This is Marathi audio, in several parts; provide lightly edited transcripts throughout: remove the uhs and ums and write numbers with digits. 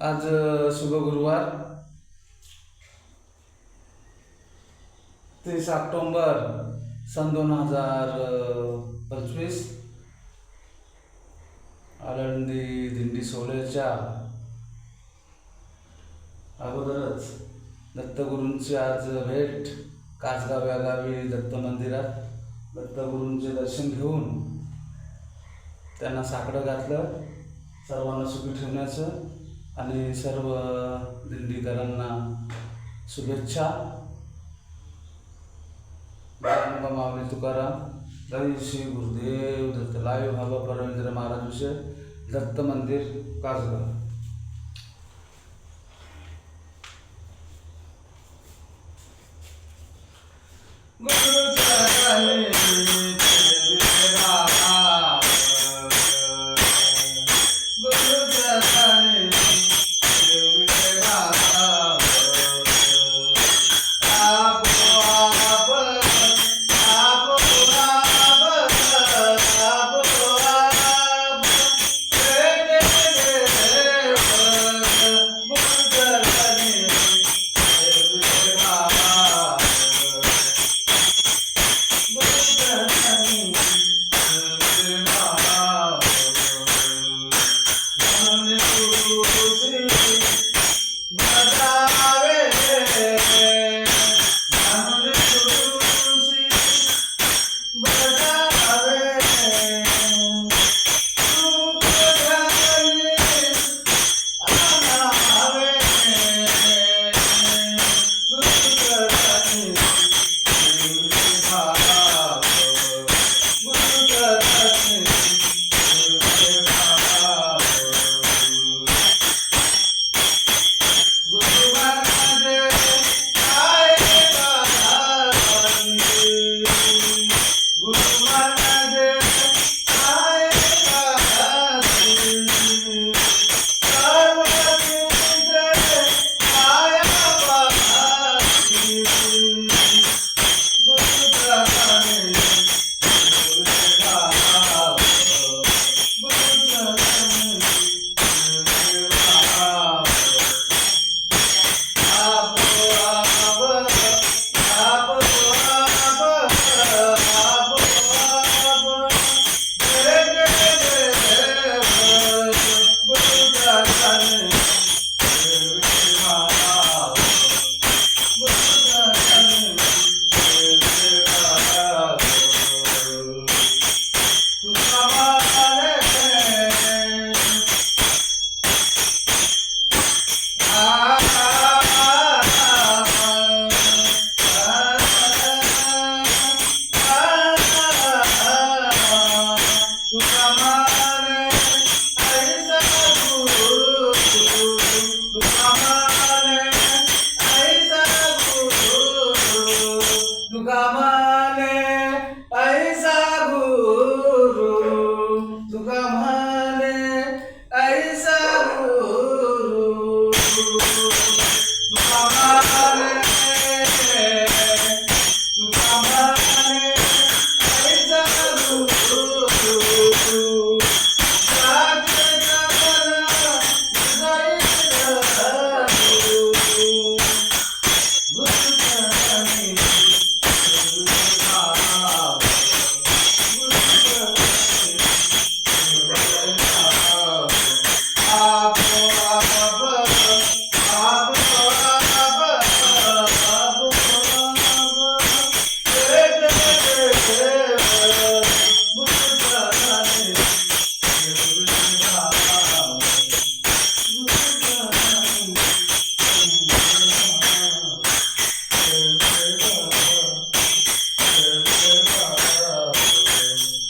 आज शुभ गुरुवार 30 ऑक्टोबर सन 2025 आळंदी दिंडी सोहळ्याच्या अगोदरच दत्तगुरूंची आज भेट कासगाव या गावी दत्त मंदिरात दत्तगुरूंचे दर्शन घेऊन त्यांना साकडं घातलं, सर्वांना सुखी ठेवण्याचं आणि सर्व दिंडीकरांना शुभेच्छा. माऊली तुकाराम जय श्री गुरुदेव दत्त. लाईव्ह बाबा परमेंद्र महाराज विषय दत्त मंदिर कासगाव.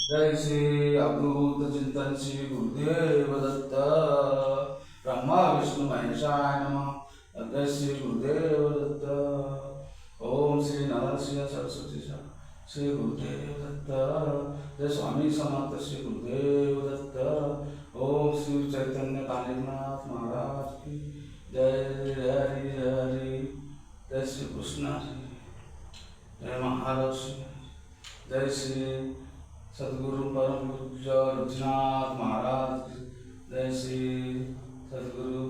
जय श्री अवधूत चिंतन श्री गुरुदेव दत्त. ब्रह्मा विष्णु महेशाय नमः. जय श्री गुरुदेव दत्त. ओम श्री नरसिंह सरस्वती श्री गुरुदेव दत्त. जय स्वामी समर्थ श्री गुरुदेव दत्त. ओम श्री चैतन्य कानिकनाथ महाराज की जय. जय हरि जय हरि. जय श्री कृष्ण. जय महाराष्ट्र. जय श्री सद्गुरु परम पूज्य रुचिनाथ महाराज. जय श्री सद्गुरु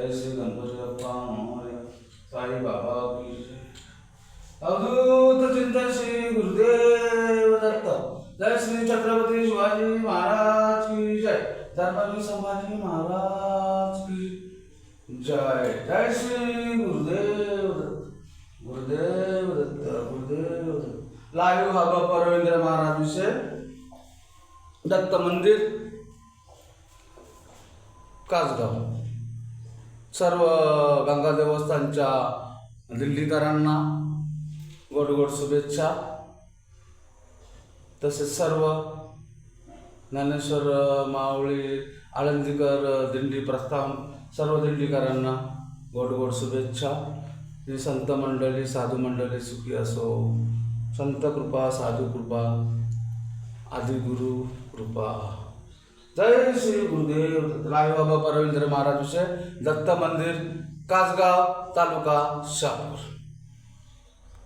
जय श्री गणपती बाप्पा मोरया. साई बाबा की जय. अवधूत चिंतन श्री गुरुदेव दत्त. जय श्री छत्रपती शिवाजी महाराज की जय. धर्मवीर संभाजी महाराज की जय. जय श्री गुरुदेव दत्त. गुरुदेव दत्त. गुरुदेव दत्त. लाईव्ह बाबा रवींद्र महाराज विषय दत्त मंदिर कासगाव. सर्व गंगा देवस्थानच्या दिल्लीकरांना गोड गोड शुभेच्छा. तसेच सर्व ज्ञानेश्वर मावळी आळंदीकर दिंडी प्रस्थान सर्व दिंडीकरांना गोड गोड शुभेच्छा. ही संत मंडळी साधू मंडळी सुखी असो. संत कृपा साधू कृपा आदिगुरु कृपा. जय श्री गुरुदेव. लाईबाबा रवींद्र महाराज विषय दत्त मंदिर कासगाव तालुका शहापूर.